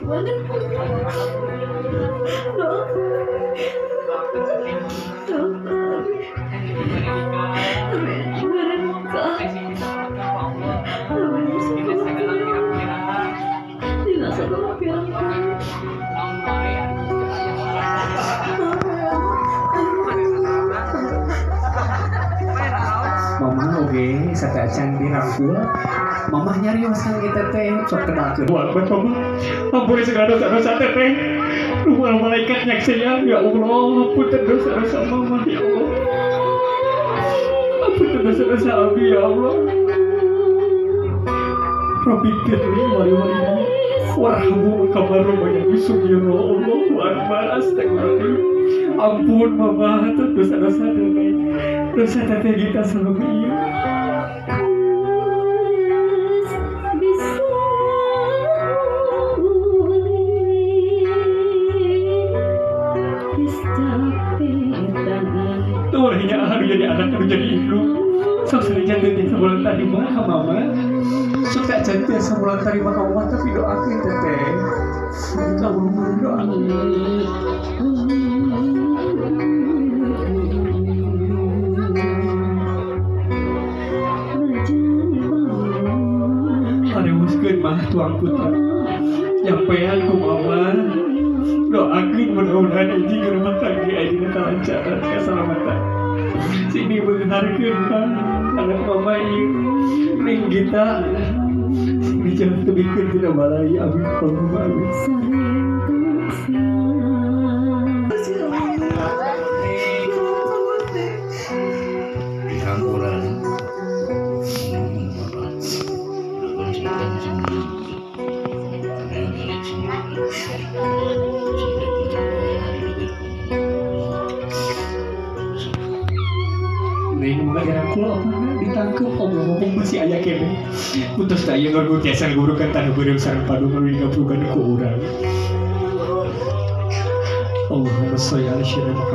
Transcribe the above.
gimana? Dok, Mama oge sadacan dirangkul. Mama nyarios kang kita teh sok kenalkeun. Buat mama, ampuni segala dosa-dosa teteh. Rumah malaikat nyaksian, ya Allah, ampun dosa-dosa mama, ya Allah. Ampun dosa-dosa abi, ya Allah. Rabbi firli wali-wali warhamu kama rabbayani shaghira. Allahu akbar, astagfirullahaladzim. Ampun mama, dosa-dosa teteh. Dosa teteh kita selama ini. Tuh hanya harus jadi anak harus jadi ibu. Sok sering jantung sebulan tadi mah mama. Sok tak jantung sebulan terima kamu tapi doakeun teteh. Kamu doakeun. Haruskeun mah tuang putra. Nyampean ku mama. Doakeun mudah-mudahan izin ke rumah tangga ayeuna kalancaran keselamatan. Sini mengharkeun kan anak mama ieu ning kita. Sini jangan tebikeun tina balai abi panguma abi. Ning magara kula apa ditangkep ngomong masih aya kene. Putus da ieu ngurung tiasa ngurukan tanah beureum sareng padungan ngabrugan ku urang. Allahumma shalli ala sayyidina Muhammad.